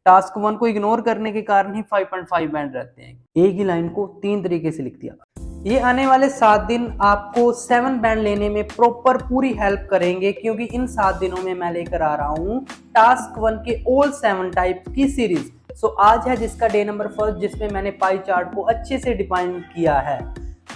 Task 1 को ignore करने के कारण ही 5.5 बैंड रहते हैं। एक ही लाइन को 3 तरीके से लिख दिया। ये आने वाले 7 दिन आपको 7 बैंड लेने में प्रॉपर पूरी हेल्प करेंगे, क्योंकि इन 7 दिनों में मैं लेकर आ रहा हूँ टास्क 1 के ऑल 7 टाइप की सीरीज। सो आज है जिसका डे नंबर 1, जिसमें मैंने पाई चार्ट को अच्छे से डिफाइन किया है।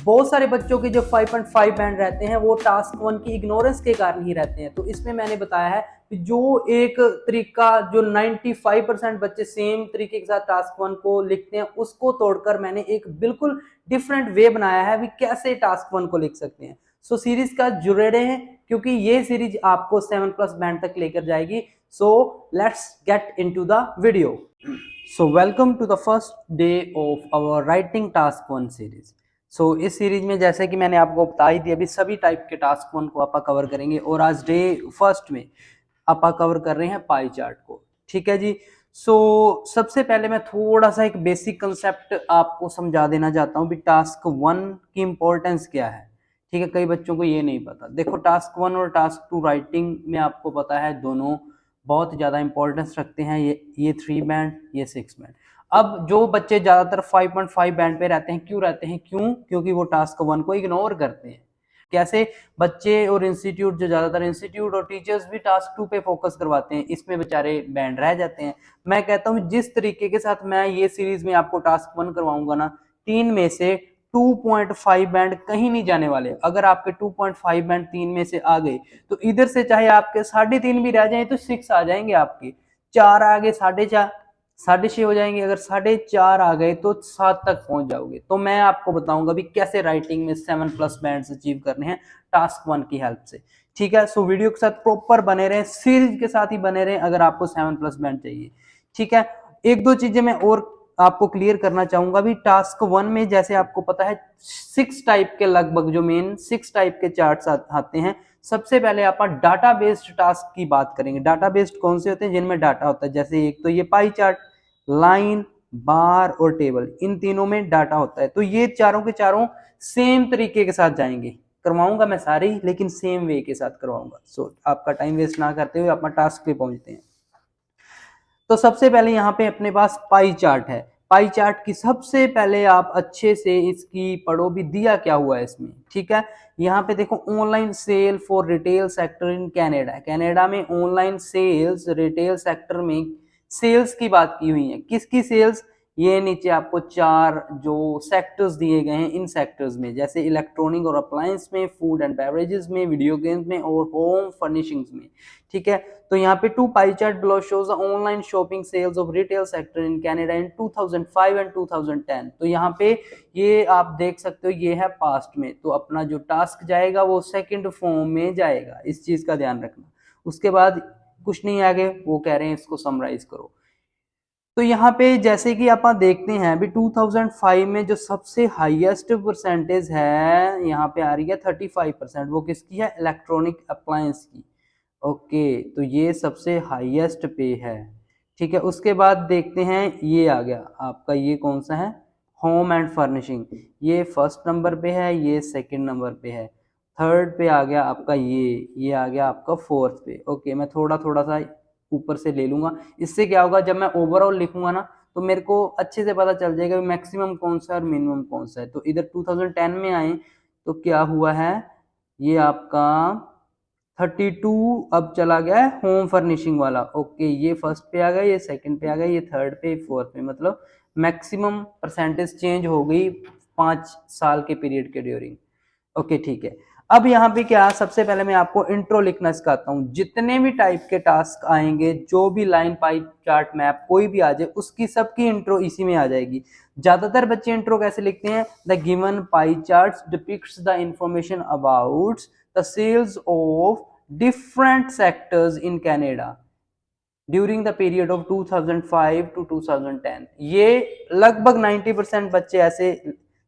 बहुत सारे बच्चों के जो 5.5 बैंड रहते हैं वो टास्क 1 की इग्नोरेंस के कारण ही रहते हैं। तो इसमें मैंने बताया है कि जो एक तरीका जो 95% बच्चे सेम तरीके के साथ टास्क 1 को लिखते हैं, उसको तोड़कर मैंने एक बिल्कुल डिफरेंट वे बनाया है भी कैसे टास्क 1 को लिख सकते हैं। सो सीरीज का जुड़े हैं, क्योंकि ये सीरीज आपको 7+ बैंड तक लेकर जाएगी। So let's get into the video. So welcome to the first day of our writing task 1 series. इस सीरीज में जैसे कि मैंने आपको बता ही दिया, अभी सभी टाइप के टास्क 1 को आप कवर करेंगे, और आज डे फर्स्ट में आप कवर कर रहे हैं पाई चार्ट को। ठीक है जी। सबसे पहले मैं थोड़ा सा एक बेसिक कंसेप्ट आपको समझा देना चाहता हूँ भी टास्क 1 की इंपॉर्टेंस क्या है। ठीक है, कई बच्चों को ये नहीं पता। देखो, टास्क 1 और टास्क 2 राइटिंग में आपको पता है दोनों बहुत ज़्यादा इंपॉर्टेंस रखते हैं। ये 3 बैंड, ये 6 बैंड। अब जो बच्चे ज़्यादातर 5.5 बैंड पे रहते हैं, क्यों रहते हैं? क्योंकि वो टास्क 1 को इग्नोर करते हैं। कैसे? बच्चे और इंस्टीट्यूट, जो ज़्यादातर इंस्टीट्यूट और टीचर्स भी टास्क 2 पे फोकस करवाते हैं, इसमें बेचारे बैंड रह जाते हैं। मैं कहता हूँ जिस तरीके के साथ मैं ये सीरीज में आपको टास्क 1 करवाऊंगा ना, 3 में से 2.5 बैंड कहीं नहीं जाने वाले। अगर आपके 2.5 बैंड 3 में से आ गए तो इधर से चाहे आपके 3.5 भी रह जाए तो 6 आ जाएंगे आपके। 4 आ गए, 4.5, 6.5 हो जाएंगे। अगर 4.5 आ गए तो 7 तक पहुंच जाओगे। तो मैं आपको बताऊंगा भी कैसे राइटिंग में 7+ बैंड्स अचीव करने हैं टास्क 1 की हेल्प से। ठीक है, सो वीडियो के साथ प्रॉपर बने रहें, सीरीज के साथ ही बने रहें अगर आपको 7+ बैंड चाहिए। ठीक है, एक दो चीजें मैं और आपको क्लियर करना चाहूंगा भी। टास्क 1 में जैसे आपको पता है 6 टाइप के, लगभग जो मेन 6 टाइप के चार्ट्स आते हैं। सबसे पहले आप डाटा बेस्ड टास्क की बात करेंगे। डाटा बेस्ड कौन से होते हैं? जिनमें डाटा होता है। जैसे एक तो ये पाई चार्ट, लाइन, बार और टेबल, इन तीनों में डाटा होता है। तो ये चारों के चारों सेम तरीके के साथ जाएंगे। करवाऊंगा मैं सारे ही, लेकिन सेम वे के साथ करवाऊंगा। आपका टाइम वेस्ट ना करते हुए अपना टास्क पे पहुंचते हैं। तो सबसे पहले यहाँ पे अपने पास पाई चार्ट है। पाई चार्ट की सबसे पहले आप अच्छे से इसकी पढ़ो भी, दिया क्या हुआ है इसमें। ठीक है, यहाँ पे देखो, online sale for retail sector in Canada. Canada में ऑनलाइन सेल्स, रिटेल सेक्टर में सेल्स की बात की हुई है। किसकी सेल्स? ये नीचे आपको 4 जो सेक्टर्स दिए गए हैं, इन सेक्टर्स में जैसे इलेक्ट्रॉनिक और अप्लायंस में, फूड एंड बेवरेजेस में, वीडियो गेम्स में और होम फर्निशिंग्स में। ठीक है, तो यहाँ पे 2 pie chart below shows the online shopping sales of retail sector in Canada in 2005 and 2010। तो यहाँ पे ये आप देख सकते हो, ये है पास्ट में। तो अपना जो टास्क जाएगा वो सेकंड फॉर्म में जाएगा, इस चीज का ध्यान रखना। उसके बाद कुछ नहीं आगे, वो कह रहे हैं इसको समराइज करो। तो यहाँ पे जैसे कि आप देखते हैं अभी 2005 में जो सबसे हाईएस्ट परसेंटेज है यहाँ पे आ रही है 35%। वो किसकी है? इलेक्ट्रॉनिक अप्लायंस की। ओके, तो ये सबसे हाईएस्ट पे है। ठीक है, उसके बाद देखते हैं, ये आ गया आपका, ये कौन सा है? Home and furnishing. ये फर्स्ट नंबर पे है, ये सेकंड नंबर पे है, थर्ड पे आ गया आपका ये आ गया आपका फोर्थ पे। ओके, मैं थोड़ा थोड़ा सा ऊपर से ले लूंगा। इससे क्या होगा, जब मैं ओवरऑल लिखूंगा ना तो मेरे को अच्छे से पता चल जाएगा मैक्सिमम कौन सा है और मिनिमम कौन सा है। तो इधर 2010 में आए तो क्या हुआ है, ये आपका 32 अब चला गया है होम फर्निशिंग वाला। ओके, ये फर्स्ट पे आ गया, ये सेकंड पे आ गया, ये थर्ड पे, फोर्थ पे। मतलब मैक्सिमम परसेंटेज चेंज हो गई 5 साल के पीरियड के ड्यूरिंग। ओके, ठीक है। अब यहाँ पे क्या, सबसे पहले मैं आपको इंट्रो लिखना सिखाता हूँ। जितने भी टाइप के टास्क आएंगे, जो भी लाइन, पाई चार्ट, मैप कोई भी आ जाए, उसकी सबकी इंट्रो इसी में आ जाएगी। ज्यादातर बच्चे इंट्रो कैसे लिखते हैं? The given pie chart depicts the information about the sales of different sectors in Canada during the period of 2005 to 2010। ये लगभग 90% बच्चे ऐसे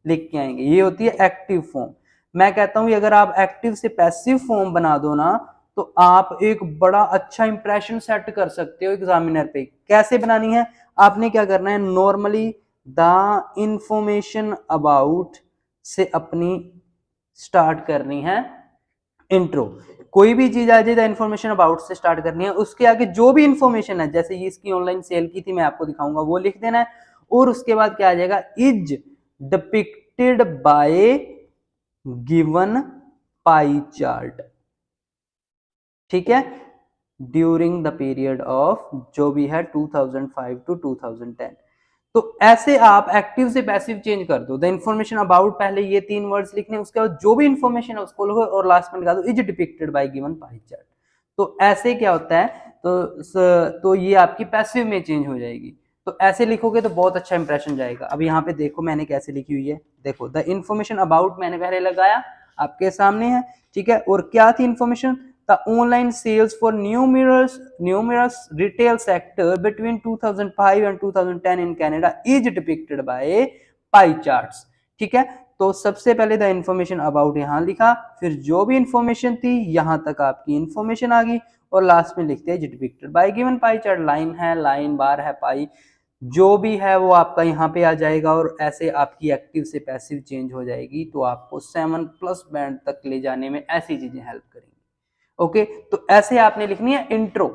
लिख के आएंगे। ये होती है एक्टिव फॉर्म। मैं कहता हूं अगर आप एक्टिव से पैसिव फॉर्म बना दो ना, तो आप एक बड़ा अच्छा इंप्रेशन सेट कर सकते हो एग्जामिनर पे। कैसे बनानी है? आपने क्या करना है, नॉर्मली द इंफॉर्मेशन अबाउट से अपनी स्टार्ट करनी है इंट्रो। कोई भी चीज आ जाए द इन्फॉर्मेशन अबाउट से स्टार्ट करनी है, उसके आगे जो भी इन्फॉर्मेशन है, जैसे ये इसकी ऑनलाइन सेल की थी, मैं आपको दिखाऊंगा, वो लिख देना है। और उसके बाद क्या आ जाएगा, is depicted bye given pie chart, ठीक है, ड्यूरिंग द पीरियड ऑफ जो भी है 2005 टू 2010। तो ऐसे आप एक्टिव से पैसिव चेंज कर दो। द इन्फॉर्मेशन अबाउट, पहले ये 3 वर्ड्स लिखने, उसके बाद जो भी इन्फॉर्मेशन है उसको लिखो और लास्ट में लगा दो is depicted bye given pie chart. तो ऐसे क्या होता है, तो ये आपकी पैसिव में चेंज हो जाएगी। तो ऐसे लिखोगे तो बहुत अच्छा इंप्रेशन जाएगा। अब यहाँ पे देखो मैंने कैसे लिखी हुई है, देखो द इन्फॉर्मेशन अबाउट मैंने पहले लगाया, आपके सामने है, ठीक है। और क्या थी information, the online sales for numerous retail sector between 2005 and 2010 in Canada is depicted by pie charts, ठीक है। तो सबसे पहले द इंफॉर्मेशन अबाउट यहाँ लिखा, फिर जो भी इंफॉर्मेशन थी यहाँ तक आपकी इंफॉर्मेशन आ गई, और लास्ट में लिखते हैं depicted bye given pie chart. Line है, लाइन बार है, पाई जो भी है वो आपका यहाँ पे आ जाएगा, और ऐसे आपकी एक्टिव से पैसिव चेंज हो जाएगी। तो आपको 7+ बैंड तक ले जाने में ऐसी चीजें हेल्प करेंगी। ओके, तो ऐसे आपने लिखनी है इंट्रो,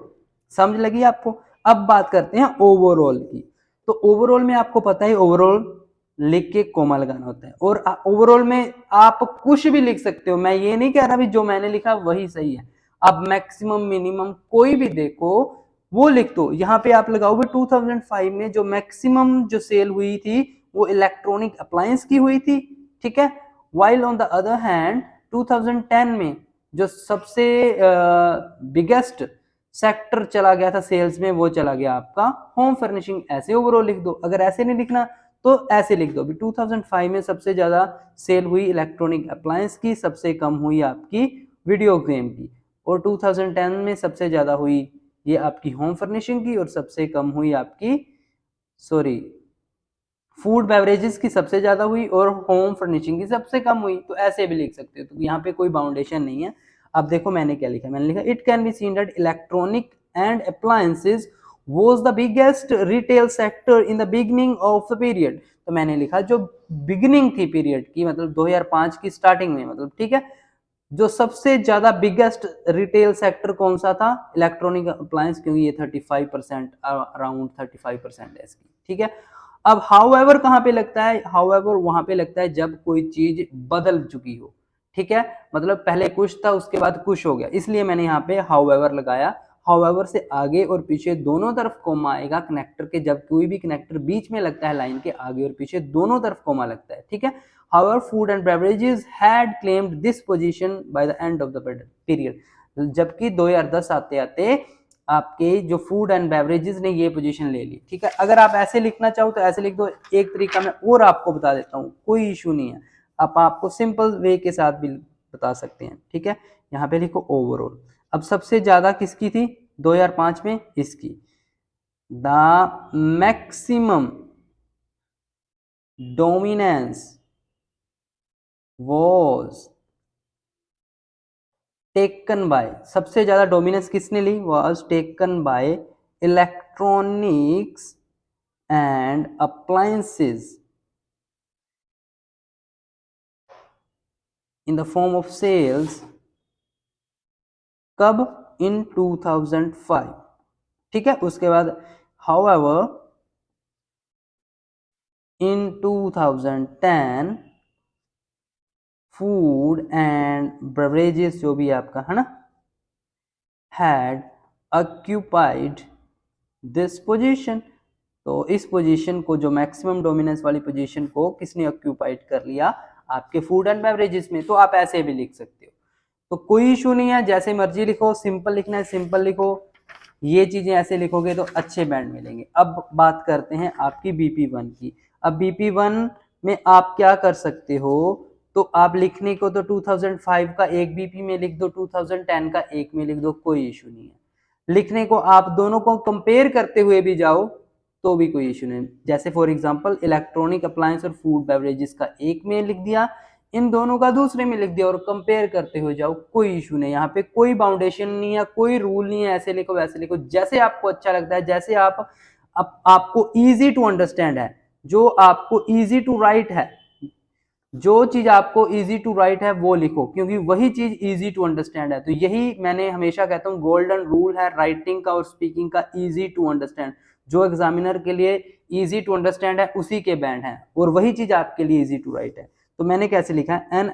समझ लगी आपको। अब बात करते हैं ओवरऑल की। तो ओवरऑल में आपको पता है, ओवरऑल लिख के कोमा लगाना होता है, और ओवरऑल में आप कुछ भी लिख सकते हो। मैं ये नहीं कह रहा भी जो मैंने लिखा वही सही है, आप मैक्सिमम मिनिमम कोई भी देखो वो लिख दो। यहाँ पे आप लगाओगे 2005 में जो मैक्सिमम जो सेल हुई थी वो इलेक्ट्रॉनिक अप्लायंस की हुई थी, ठीक है। While on the other hand 2010 में जो सबसे बिगेस्ट सेक्टर चला गया था सेल्स में, वो चला गया आपका होम फर्निशिंग। ऐसे ओवरऑल लिख दो। अगर ऐसे नहीं लिखना तो ऐसे लिख दो भी 2005 में सबसे ज्यादा सेल हुई इलेक्ट्रॉनिक अप्लायंस की, सबसे कम हुई आपकी वीडियो गेम की, और 2010 में सबसे ज्यादा हुई ये आपकी होम फर्निशिंग की, और सबसे कम हुई आपकी फूड बेवरेजेस की सबसे ज्यादा हुई, और होम फर्निशिंग की सबसे कम हुई। तो ऐसे भी लिख सकते हो, तो यहाँ पे कोई बाउंडेशन नहीं है। अब देखो मैंने क्या लिखा, मैंने लिखा it can be seen that electronic and appliances was the biggest retail sector in the beginning of the period. तो मैंने लिखा जो बिगिनिंग थी पीरियड की, मतलब 2005 की स्टार्टिंग में, मतलब ठीक है, जो सबसे ज्यादा बिगेस्ट रिटेल सेक्टर कौन सा था, इलेक्ट्रॉनिक अप्लायंस, क्योंकि ये 35% अराउंड 35% है इसकी, ठीक है। अब हाउएवर कहाँ पे लगता है, हाउएवर वहां पे लगता है जब कोई चीज बदल चुकी हो, ठीक है, मतलब पहले कुछ था उसके बाद कुछ हो गया, इसलिए मैंने यहाँ पे हाउएवर लगाया। हाउएवर से आगे और पीछे दोनों तरफ कोमा आएगा कनेक्टर के, जब कोई भी कनेक्टर बीच में लगता है लाइन के, आगे और पीछे दोनों तरफ कोमा लगता है, ठीक है। However, food and beverages had claimed this position by the end of the period. जबकि 2010 आते आते आपके जो फूड एंड बेवरेजेस ने ये पोजीशन ले ली, ठीक है। अगर आप ऐसे लिखना चाहो तो ऐसे लिख दो। एक तरीका मैं और आपको बता देता हूँ, कोई इशू नहीं है, आप आपको सिंपल वे के साथ भी बता सकते हैं, ठीक है। यहाँ पे लिखो ओवरऑल। अब सबसे ज्यादा किसकी थी 2005 में, इसकी। The maximum dominance was taken by, सबसे ज्यादा डोमिनेंस किसने ली, was taken by electronics and appliances in the form of sales, कब, in 2005, ठीक है। उसके बाद however in 2010 food and beverages जो भी आपका है ना, हैड ऑक्यूपाइड दिस पोजीशन। तो इस पोजीशन को, जो मैक्सिमम डोमिनेंस वाली पोजीशन को किसने ऑक्यूपाइड कर लिया, आपके फूड एंड बेवरेजेस में। तो आप ऐसे भी लिख सकते हो, तो कोई इशू नहीं है, जैसे मर्जी लिखो, सिंपल लिखना है सिंपल लिखो, ये चीजें ऐसे लिखोगे तो अच्छे बैंड मिलेंगे। अब बात करते हैं आपकी BP1 की। अब BP1 में आप क्या कर सकते हो, तो आप लिखने को तो 2005 का एक BP में लिख दो, 2010 का एक में लिख दो, कोई इशू नहीं है। लिखने को आप दोनों को कंपेयर करते हुए भी जाओ तो भी कोई इशू नहीं। जैसे फॉर एग्जांपल इलेक्ट्रॉनिक अप्लायंस और फूड बेवरेजेस का एक में लिख दिया, इन दोनों का दूसरे में लिख दिया, और कंपेयर करते हुए जाओ, कोई इशू नहीं। यहाँ पे कोई बाउंडेशन नहीं है, कोई रूल नहीं है, ऐसे लिखो वैसे लिखो, जैसे आपको अच्छा लगता है, जैसे आपको इजी टू अंडरस्टैंड है, जो आपको इजी टू राइट है, जो चीज आपको इजी टू राइट है वो लिखो, क्योंकि वही चीज इजी टू अंडरस्टैंड है। तो यही मैंने हमेशा कहता हूँ गोल्डन रूल है राइटिंग का और स्पीकिंग का, इजी टू अंडरस्टैंड। जो एग्जामिनर के लिए इजी टू अंडरस्टैंड है उसी के बैंड है, और वही चीज आपके लिए इजी टू राइट है। तो मैंने कैसे लिखा है, N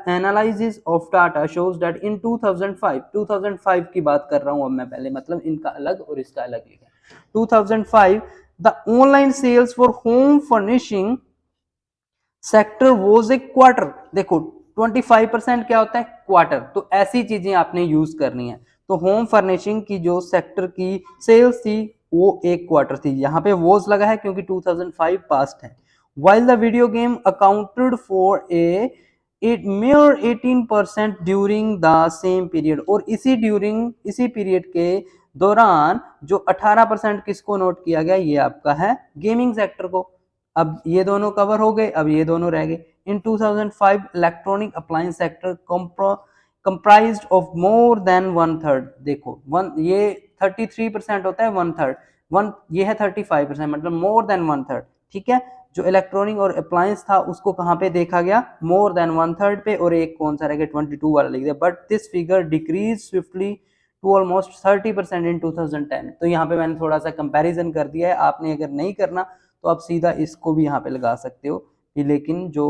analysis of data shows that in 2005 की बात कर रहा हूं अब मैं, पहले मतलब इनका अलग और इसका अलग लिखा। 2005 the online sales for home furnishing sector was a quarter. देखो 25% क्या होता है, क्वार्टर। तो ऐसी चीजें आपने यूज करनी है। तो होम फर्निशिंग की जो सेक्टर की सेल्स थी वो एक क्वार्टर थी, यहाँ पे वॉज लगा है क्योंकि 2005 पास्ट है। while the video game accounted for a it mere 18% during the same period। और इसी पीरियड के दौरान जो 18% किसको नोट किया गया, ये आपका है गेमिंग सेक्टर को। अब ये दोनों कवर हो गए, अब ये दोनों रह गए। इन 2005 electronic appliance sector comprised of more than one third. देखो वन ये 33% होता है, वन थर्ड वन ये है 35%, मतलब मोर देन वन थर्ड। ठीक है, जो इलेक्ट्रॉनिक और अप्लायंस था उसको कहाँ पे देखा गया, मोर देन वन थर्ड पे, और एक कौन सा रह गया 22 वाला लिख दिया। But this figure decrease swiftly to almost 30% in 2010। तो यहाँ पे मैंने थोड़ा सा कंपैरिजन कर दिया है, आपने अगर नहीं करना तो आप सीधा इसको भी यहाँ पे लगा सकते हो कि लेकिन जो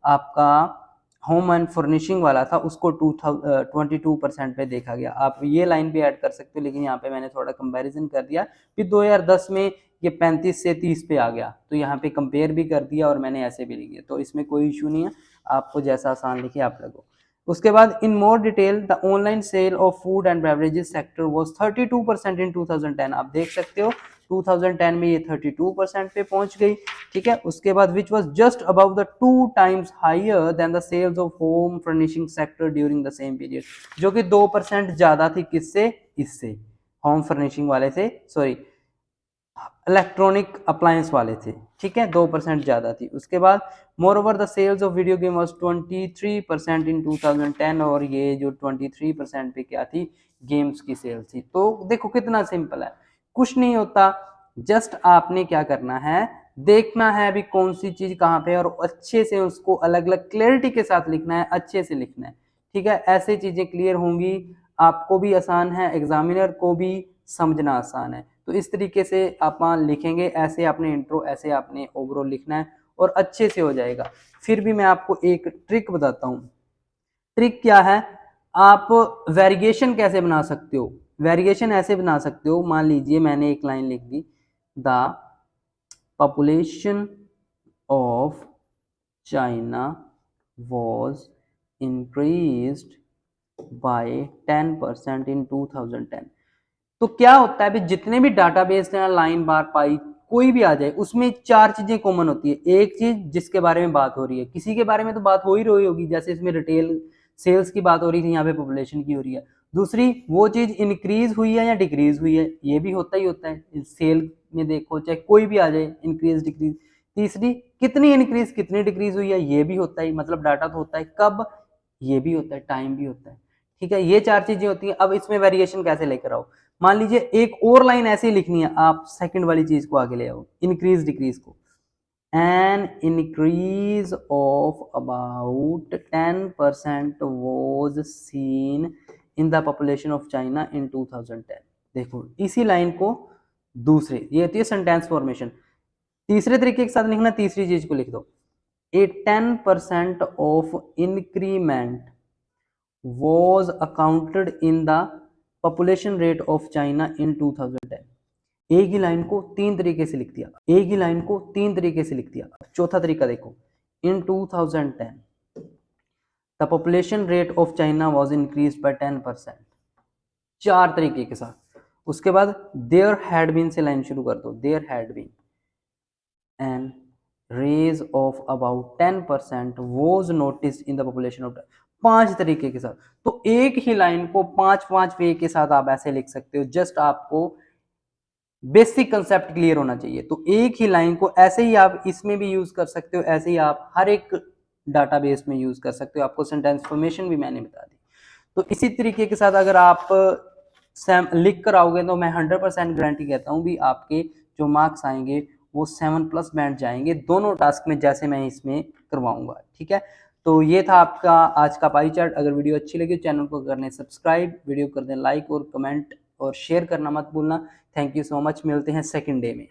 आपका होम एंड फर्निशिंग वाला था उसको 22% पे देखा गया। आप ये लाइन भी ऐड कर सकते हो, लेकिन यहाँ पे मैंने थोड़ा कंपैरिजन कर दिया। फिर 2010 में ये 35 से 30 पे आ गया, तो यहाँ पे कंपेयर भी कर दिया और मैंने ऐसे भी लिख दिया। तो इसमें कोई इशू नहीं है, आपको जैसा आसान लिखे आप लगो। उसके बाद in more detail the online sale of food and beverages sector was 32% in 2010। आप देख सकते हो 2010 में ये 32% पे पहुंच गई। ठीक है, उसके बाद which was just above the 2 times higher than the sales of home furnishing sector during the same period. जो कि 2% ज्यादा थी किससे, इससे होम फर्निशिंग वाले से, सॉरी इलेक्ट्रॉनिक अप्लायंस वाले थे। ठीक है, 2% ज्यादा थी। उसके बाद moreover the sales of video game was 23% in 2010, और ये जो 23% पे क्या थी, गेम्स की सेल थी। तो देखो कितना सिंपल है, कुछ नहीं होता, जस्ट आपने क्या करना है, देखना है अभी कौन सी चीज कहाँ पे, और अच्छे से उसको अलग अलग क्लैरिटी के साथ लिखना है, अच्छे से लिखना है। ठीक है, ऐसे चीजें क्लियर होंगी, आपको भी आसान है, एग्जामिनर को भी समझना आसान है। तो इस तरीके से आप लिखेंगे, ऐसे आपने इंट्रो, ऐसे आपने ओवरऑल लिखना है और अच्छे से हो जाएगा। फिर भी मैं आपको एक ट्रिक बताता हूँ। ट्रिक क्या है, आप वेरिएशन कैसे बना सकते हो। वेरिएशन ऐसे बना सकते हो, मान लीजिए मैंने एक लाइन लिख दी, the population of China was increased by 10% in 2010। तो क्या होता है, जितने भी डाटाबेस हैं, लाइन बार पाई कोई भी आ जाए, उसमें चार चीजें कॉमन होती है। एक चीज जिसके बारे में बात हो रही है, किसी के बारे में तो बात हो ही रही होगी, जैसे इसमें रिटेल सेल्स की बात हो रही थी, यहाँ पे पॉपुलेशन की हो रही है। दूसरी, वो चीज इंक्रीज हुई है या डिक्रीज हुई है, ये भी होता ही होता है सेल में, देखो चाहे कोई भी आ जाए, इंक्रीज डिक्रीज। तीसरी, कितनी इंक्रीज कितनी डिक्रीज हुई है, ये भी होता है, मतलब डाटा तो होता है, कब, ये भी होता है, टाइम भी होता है। ठीक है, ये चार चीजें होती हैं। अब इसमें वेरिएशन कैसे लेकर आओ, मान लीजिए एक और लाइन ऐसी लिखनी है, आप सेकंड वाली चीज को आगे ले आओ, इंक्रीज डिक्रीज को। An increase of about 10% was seen in the population of China in 2010। देखो इसी लाइन को दूसरे, ये होती है सेंटेंस फॉर्मेशन, तीसरे तरीके के साथ लिखना, तीसरी चीज को लिख दो, ए 10% of increment was accounted in the population rate of China in 2010। एक ही लाइन को तीन तरीके से लिख दिया, एक ही लाइन को तीन तरीके से लिख दिया। चौथा तरीका देखो, in 2010 the population rate of China was increased by 10%। चार तरीके के साथ। उसके बाद देयर हैड बीन से लाइन शुरू कर दो, there had been an raise of about 10% was notice in the population of, पांच तरीके के साथ। तो एक ही लाइन को पांच पांच वे के साथ आप ऐसे लिख सकते हो, जस्ट आपको बेसिक कंसेप्ट क्लियर होना चाहिए। तो एक ही लाइन को ऐसे ही आप इसमें भी यूज कर सकते हो, ऐसे ही आप हर एक डाटाबेस में यूज कर सकते हो। आपको सेंटेंस फॉर्मेशन भी मैंने बता दी। तो इसी तरीके के साथ अगर आप लिख कर आओगे तो मैं 100% गारंटी कहता हूँ भी आपके जो मार्क्स आएंगे वो 7+ बैंड जाएंगे दोनों टास्क में, जैसे मैं इसमें करवाऊंगा। ठीक है, तो ये था आपका आज का पाई चार्ट। अगर वीडियो अच्छी लगी चैनल को कर लें सब्सक्राइब, वीडियो कर दें लाइक और कमेंट और शेयर करना मत भूलना। थैंक यू सो मच, मिलते हैं सेकंड डे में।